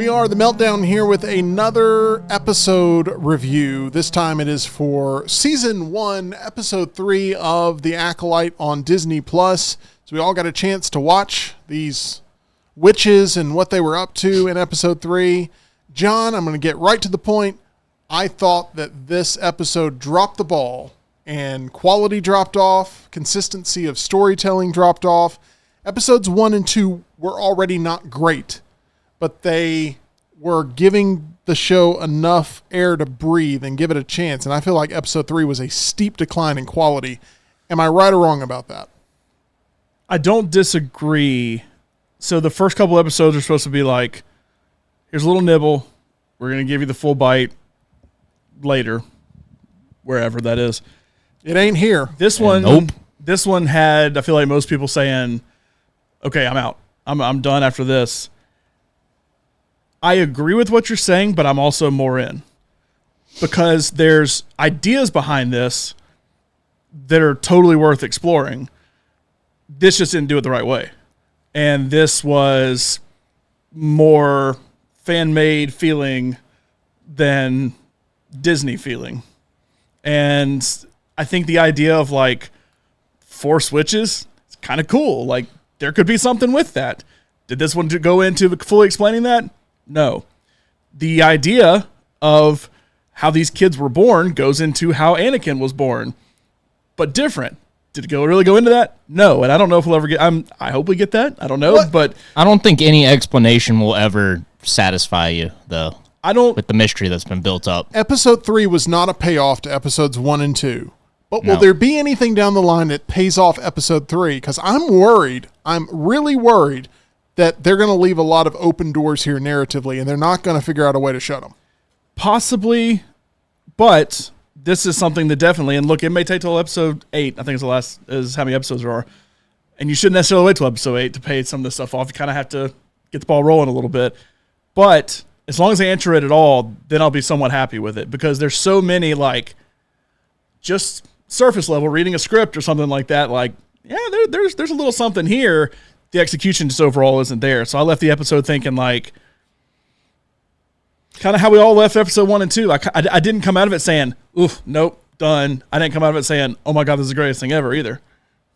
We are the Meltdown here with another episode review. This time it is for Season 1, Episode 3 of The Acolyte on Disney+. So we all got a chance to watch these witches and what they were up to in Episode 3. John, I'm going to get right to the point. I thought that this episode dropped the ball and quality dropped off, consistency of storytelling dropped off. Episodes 1 and 2 were already not great, but they were giving the show enough air to breathe and give it a chance. And I feel like episode 3 was a steep decline in quality. Am I right or wrong about that? I don't disagree. So the first couple episodes are supposed to be like, here's a little nibble. We're going to give you the full bite later, wherever that is. It ain't here. This one, nope. This one had, I feel like most people saying, okay, I'm out. I'm done after this. I agree with what you're saying, but I'm also more in because there's ideas behind this that are totally worth exploring. This just didn't do it the right way. And this was more fan-made feeling than Disney feeling. And I think the idea of like Force witches is kind of cool. Like there could be something with that. Did this one go into fully explaining that? No. The idea of how these kids were born goes into how Anakin was born, but different. Did it really go into that? No, and I don't know if we'll ever get. I hope we get that. I don't know, but I don't think any explanation will ever satisfy you, though. I don't with the mystery that's been built up. Episode 3 was not a payoff to episodes 1 and 2. But will there be anything down the line that pays off episode 3? Because I'm worried. I'm really worried that they're going to leave a lot of open doors here narratively, and they're not going to figure out a way to shut them. Possibly, but this is something that definitely, and look, it may take till episode 8, I think it's the last, is how many episodes there are, and you shouldn't necessarily wait till episode 8 to pay some of this stuff off. You kind of have to get the ball rolling a little bit, but as long as they answer it at all, then I'll be somewhat happy with it, because there's so many, like, just surface level, reading a script or something like that, like, yeah, there's a little something here. The execution just overall isn't there. So I left the episode thinking like, kind of how we all left episode 1 and 2. Like I didn't come out of it saying, oof, nope, done. I didn't come out of it saying, oh my God, this is the greatest thing ever either.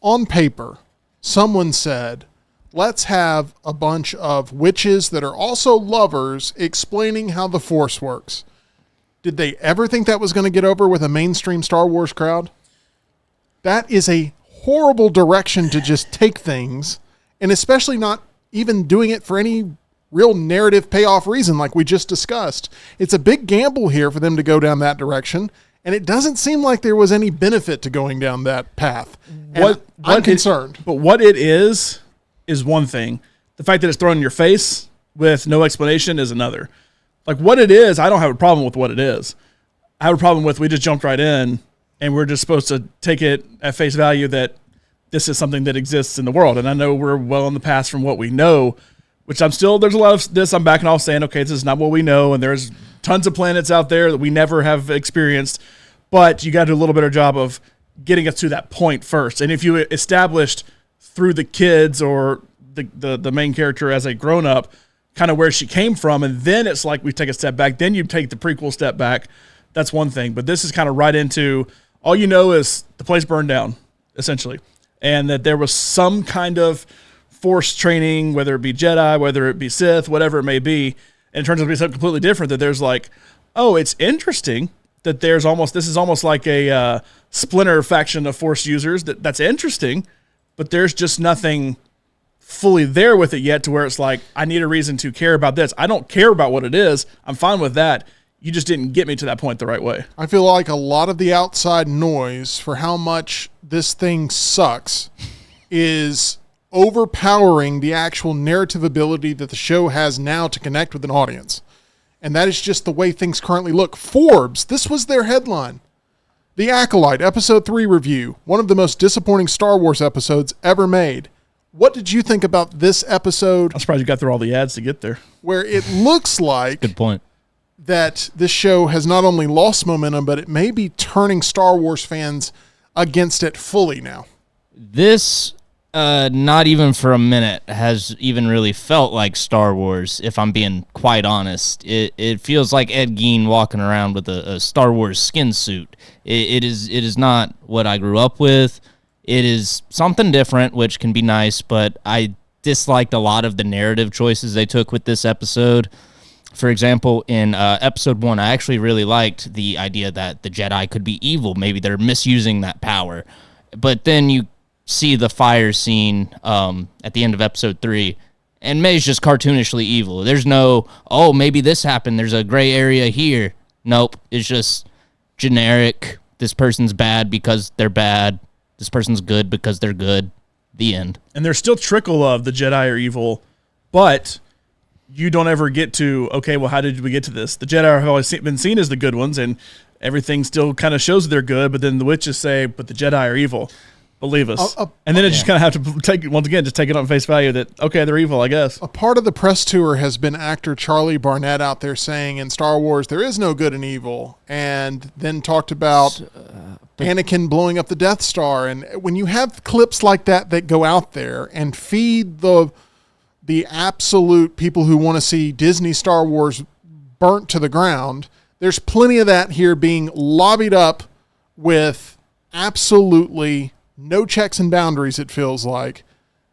On paper, someone said, let's have a bunch of witches that are also lovers explaining how the Force works. Did they ever think that was going to get over with a mainstream Star Wars crowd? That is a horrible direction to just take things. And especially not even doing it for any real narrative payoff reason like we just discussed. It's a big gamble here for them to go down that direction, and it doesn't seem like there was any benefit to going down that path. I'm concerned. But what it is one thing. The fact that it's thrown in your face with no explanation is another. Like what it is, I don't have a problem with what it is. I have a problem with we just jumped right in, and we're just supposed to take it at face value that this is something that exists in the world. And I know we're well in the past from what we know, which there's a lot of this I'm backing off saying, okay, this is not what we know. And there's tons of planets out there that we never have experienced, but you got to do a little better job of getting us to that point first. And if you established through the kids or the main character as a grown up, kind of where she came from, and then it's like we take a step back, then you take the prequel step back. That's one thing. But this is kind of right into all you know is the place burned down, essentially. And that there was some kind of Force training, whether it be Jedi, whether it be Sith, whatever it may be, and it turns out to be something completely different, that there's like, oh, it's interesting that this is almost like a splinter faction of Force users. That's interesting, but there's just nothing fully there with it yet to where it's like, I need a reason to care about this. I don't care about what it is. I'm fine with that. You just didn't get me to that point the right way. I feel like a lot of the outside noise for how much this thing sucks is overpowering the actual narrative ability that the show has now to connect with an audience. And that is just the way things currently look. Forbes, this was their headline. The Acolyte, Episode 3 review, one of the most disappointing Star Wars episodes ever made. What did you think about this episode? I'm surprised you got through all the ads to get there. Where it looks like... Good point. That this show has not only lost momentum, but it may be turning Star Wars fans against it fully now. This Not even for a minute has even really felt like Star Wars, if I'm being quite honest. It feels like Ed Gein walking around with a Star Wars skin suit. It is not what I grew up with. It is something different, which can be nice, but I disliked a lot of the narrative choices they took with this episode. For example, in episode 1, I actually really liked the idea that the Jedi could be evil. Maybe they're misusing that power. But then you see the fire scene at the end of episode 3, and May's just cartoonishly evil. There's no, oh, maybe this happened, there's a gray area here. Nope, it's just generic. This person's bad because they're bad. This person's good because they're good. The end. And there's still trickle of the Jedi are evil, but you don't ever get to, okay, well, how did we get to this? The Jedi have always been seen as the good ones, and everything still kind of shows they're good, but then the witches say, but the Jedi are evil. Believe us. And then it just kind of have to take, once again, just take it on face value that, okay, they're evil, I guess. A part of the press tour has been actor Charlie Barnett out there saying in Star Wars, there is no good and evil, and then talked about Anakin blowing up the Death Star. And when you have clips like that go out there and feed the absolute people who want to see Disney Star Wars burnt to the ground, there's plenty of that here being lobbied up with absolutely no checks and boundaries, it feels like,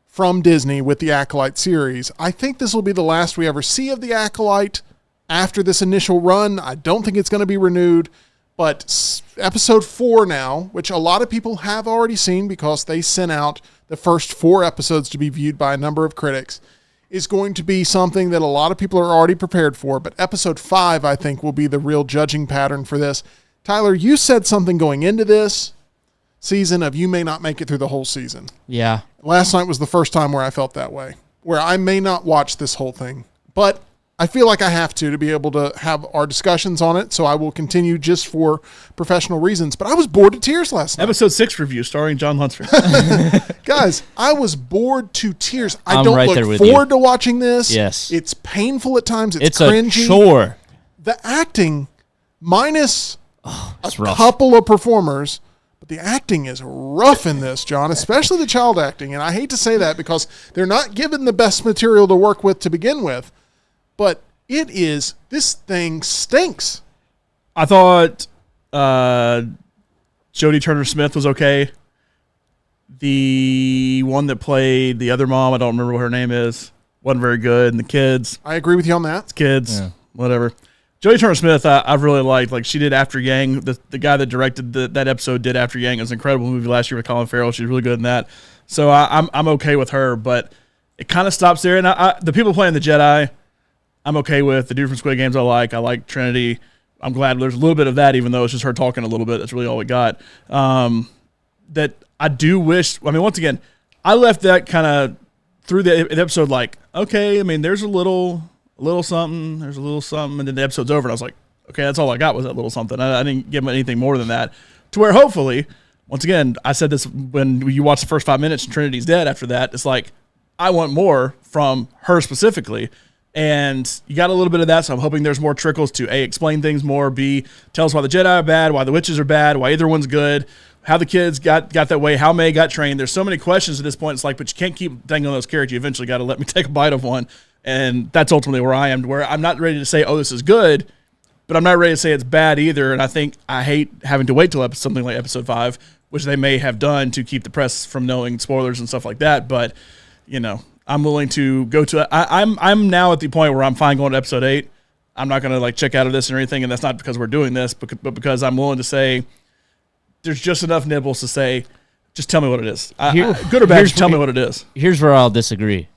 from Disney with the Acolyte series. I think this will be the last we ever see of the Acolyte after this initial run. I don't think it's going to be renewed, but episode 4 now, which a lot of people have already seen because they sent out the first 4 episodes to be viewed by a number of critics, is going to be something that a lot of people are already prepared for. But episode 5, I think, will be the real judging pattern for this. Tyler, you said something going into this season of you may not make it through the whole season. Yeah. Last night was the first time where I felt that way, where I may not watch this whole thing, but I feel like I have to be able to have our discussions on it. So I will continue just for professional reasons, but I was bored to tears last night. Episode 6 review starring John Lunsford. Guys, I was bored to tears. I I'm don't right there look with forward to watching this. Yes. It's painful at times. It's a cringy. chore. The acting minus It's a rough. couple of performers, but the acting is rough in this, John, especially the child acting. And I hate to say that because they're not given the best material to work with to begin with, but this thing stinks. I thought Jodie Turner-Smith was okay. The one that played the other mom, I don't remember what her name is, wasn't very good. And the kids. I agree with you on that. Kids, whatever. Jodie Turner-Smith, I've really liked. Like, she did After Yang. The guy that directed that episode did After Yang. It was an incredible movie last year with Colin Farrell. She's really good in that. So I'm okay with her, but it kind of stops there. And the people playing the Jedi, I'm okay with. The dude from Squid Games I like Trinity. I'm glad there's a little bit of that, even though it's just her talking a little bit. That's really all we got. That I do wish, I mean, once again, I left that kind of through the episode like, okay, I mean, there's a little something, and then the episode's over, and I was like, okay, that's all I got was that little something. I didn't give him anything more than that. To where hopefully, once again, I said this when you watch the first 5 minutes and Trinity's dead after that, it's like, I want more from her specifically. And you got a little bit of that, so I'm hoping there's more trickles to A, explain things more, B, tell us why the Jedi are bad, why the witches are bad, why either one's good, how the kids got that way, how May got trained. There's so many questions at this point. It's like, but you can't keep dangling those carrots. You eventually got to let me take a bite of one. And that's ultimately where I am, where I'm not ready to say, oh, this is good, but I'm not ready to say it's bad either. And I think I hate having to wait till something like episode 5, which they may have done to keep the press from knowing spoilers and stuff like that. But, you know, I'm willing to go to I'm now at the point where I'm fine going to episode 8. I'm not going to like check out of this or anything. And that's not because we're doing this, but because I'm willing to say there's just enough nibbles to say, just tell me what it is. Good or bad, just tell me what it is. Here's where I'll disagree.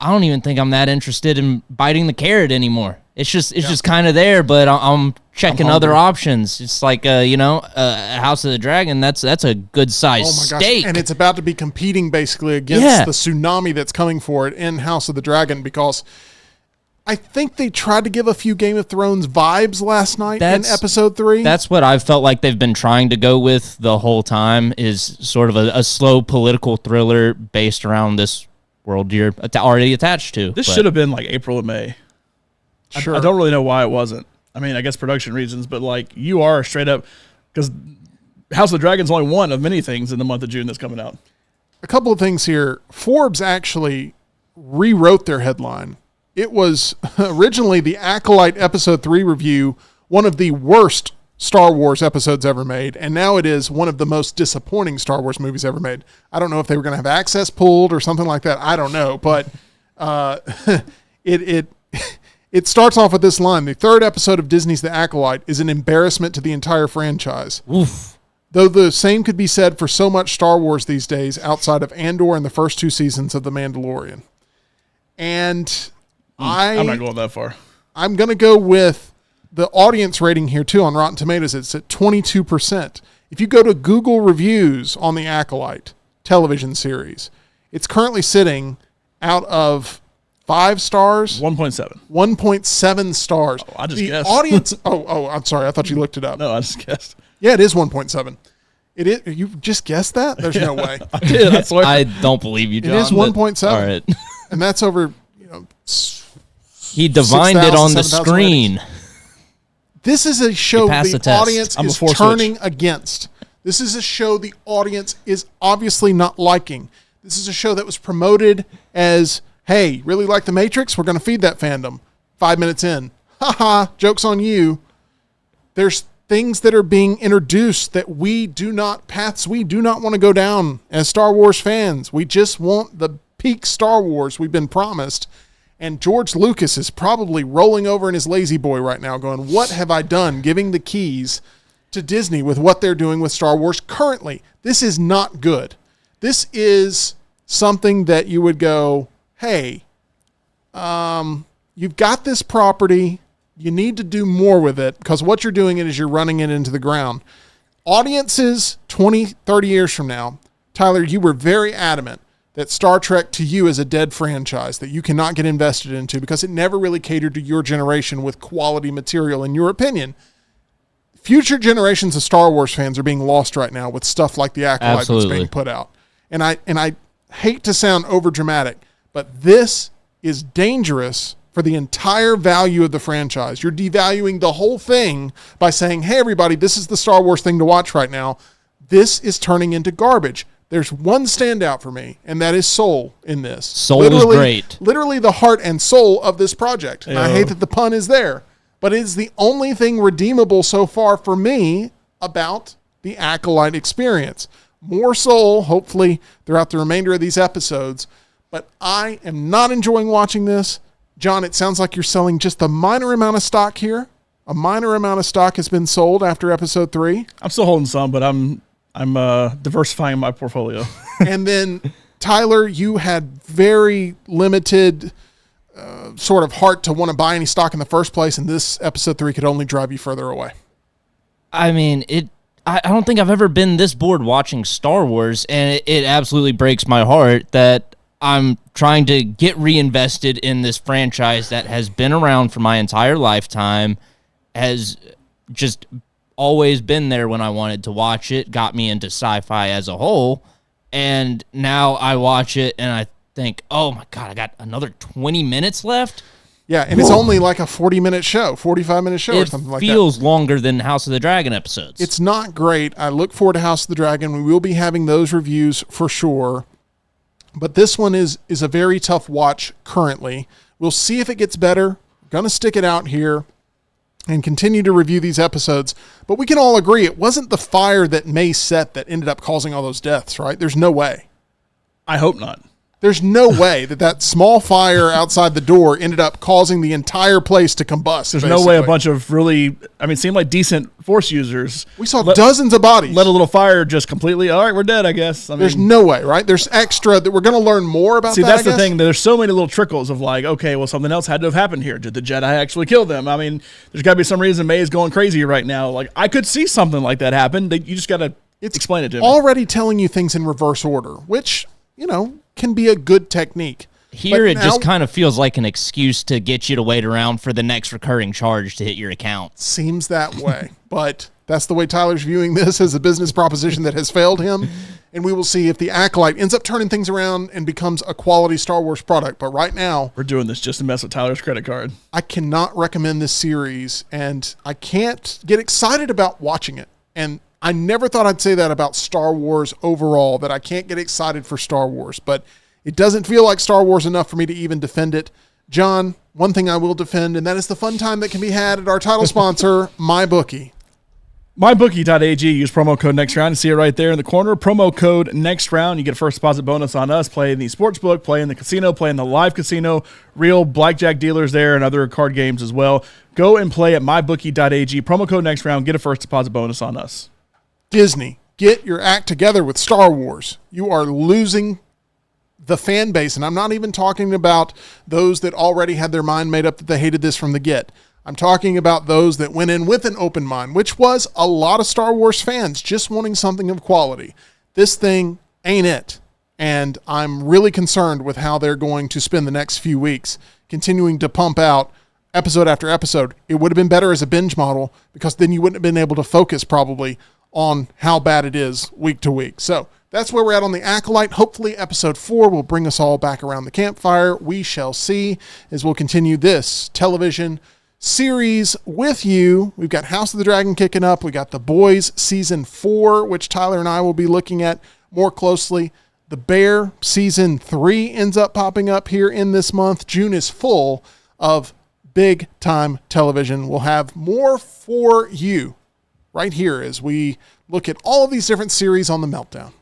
I don't even think I'm that interested in biting the carrot anymore. It's just kind of there, but I'm checking other options. It's like House of the Dragon. That's a good size steak, and it's about to be competing basically against the tsunami that's coming for it in House of the Dragon, because I think they tried to give a few Game of Thrones vibes last night in episode 3. That's what I've felt like they've been trying to go with the whole time, is sort of a slow political thriller based around this world you're already attached to. This should have been like April or May. Sure. I don't really know why it wasn't. I mean, I guess production reasons, but like you are straight up, because House of the Dragon's only one of many things in the month of June that's coming out. a couple of things here. Forbes actually rewrote their headline. It was originally the Acolyte Episode 3 review, one of the worst Star Wars episodes ever made, and now it is one of the most disappointing Star Wars movies ever made. I don't know if they were going to have access pulled or something like that. I don't know, but it starts off with this line: the third episode of Disney's The Acolyte is an embarrassment to the entire franchise. Oof. Though the same could be said for so much Star Wars these days outside of Andor and the first 2 seasons of The Mandalorian. And I'm not going that far. I'm going to go with the audience rating here too on Rotten Tomatoes. It's at 22%. If you go to Google reviews on The Acolyte television series, it's currently sitting out of 5 stars. 1.7. 1.7 stars. Oh, I just the guessed. Audience. I'm sorry. I thought you looked it up. No, I just guessed. Yeah, it is 1.7. It is. You just guessed that? There's no way. I did. I swear. I don't believe you, John. It is 1.7. All right. And that's over, He divined 6,000, it on the 7,000 screen. ratings. This is a show You passed the the test. audience I'm a is force turning against. This is a show the audience is obviously not liking. This is a show that was promoted as, hey, really like The Matrix? We're going to feed that fandom. 5 minutes in. Haha, joke's on you. There's things that are being introduced that paths we do not want to go down as Star Wars fans. We just want the peak Star Wars we've been promised. And George Lucas is probably rolling over in his lazy boy right now going, what have I done giving the keys to Disney with what they're doing with Star Wars currently? This is not good. This is something that you would go, hey, you've got this property. You need to do more with it, because what you're doing is you're running it into the ground. Audiences 20, 30 years from now, Tyler, you were very adamant that Star Trek to you is a dead franchise that you cannot get invested into because it never really catered to your generation with quality material, in your opinion. Future generations of Star Wars fans are being lost right now with stuff like The Acolyte that's being put out. And I hate to sound overdramatic, but this is dangerous for the entire value of the franchise. You're devaluing the whole thing by saying, hey, everybody, this is the Star Wars thing to watch right now. This is turning into garbage. There's one standout for me, and that is Soul in this. Soul is great. Literally the heart and soul of this project. And I hate that the pun is there, but it's the only thing redeemable so far for me about the Acolyte experience. More soul, hopefully, throughout the remainder of these episodes. But I am not enjoying watching this. John, it sounds like you're selling just a minor amount of stock here. A minor amount of stock has been sold after episode 3. I'm still holding some, but I'm diversifying my portfolio. And then, Tyler, you had very limited sort of heart to want to buy any stock in the first place, and this episode 3 could only drive you further away. I mean, I don't think I've ever been this bored watching Star Wars, and it absolutely breaks my heart that I'm trying to get reinvested in this franchise that has been around for my entire lifetime, has just always been there when I wanted to watch it, got me into sci-fi as a whole, and now I watch it and I think, oh my God, I got another 20 minutes left? Yeah, and it's only like a 40-minute show, 45-minute show or something like that. It feels longer than House of the Dragon episodes. It's not great. I look forward to House of the Dragon. We will be having those reviews for sure. But this one is a very tough watch currently. We'll see if it gets better. We're going to stick it out here and continue to review these episodes. But we can all agree it wasn't the fire that May set that ended up causing all those deaths, right? There's no way. I hope not. There's no way that small fire outside the door ended up causing the entire place to combust. There's no way a bunch of really, seemed like decent Force users. We saw dozens of bodies. Let a little fire just completely, all right, we're dead, I guess. There's no way, right? There's extra that we're going to learn more about. See, that's the thing. There's so many little trickles of like, okay, well, something else had to have happened here. Did the Jedi actually kill them? There's got to be some reason May is going crazy right now. Like, I could see something like that happen. You just got to explain it to me. Already telling you things in reverse order, which, can be a good technique. Here, it just kind of feels like an excuse to get you to wait around for the next recurring charge to hit your account. Seems that way. But that's the way Tyler's viewing this, as a business proposition that has failed him. And we will see if the Acolyte ends up turning things around and becomes a quality Star Wars product. But right now, we're doing this just to mess with Tyler's credit card. I cannot recommend this series, and I can't get excited about watching it. And I never thought I'd say that about Star Wars overall, that I can't get excited for Star Wars, but it doesn't feel like Star Wars enough for me to even defend it. John, one thing I will defend, and that is the fun time that can be had at our title sponsor, MyBookie. MyBookie.ag. Use promo code next round. You see it right there in the corner. Promo code next round. You get a first deposit bonus on us. Play in the sportsbook, play in the casino, play in the live casino. Real blackjack dealers there and other card games as well. Go and play at MyBookie.ag. Promo code next round. Get a first deposit bonus on us. Disney, get your act together with Star Wars. You are losing the fan base, and I'm not even talking about those that already had their mind made up that they hated this from the get. I'm talking about those that went in with an open mind, which was a lot of Star Wars fans just wanting something of quality. This thing ain't it, and I'm really concerned with how they're going to spend the next few weeks continuing to pump out episode after episode. It would have been better as a binge model, because then you wouldn't have been able to focus probably on how bad it is week to week. So that's where we're at on the Acolyte. Hopefully episode 4 will bring us all back around the campfire. We shall see as we'll continue this television series with you. We've got House of the Dragon kicking up. We got The Boys season 4, which Tyler and I will be looking at more closely. The Bear season 3 ends up popping up here in this month. June is full of big time television. We'll have more for you right here as we look at all of these different series on the Meltdown.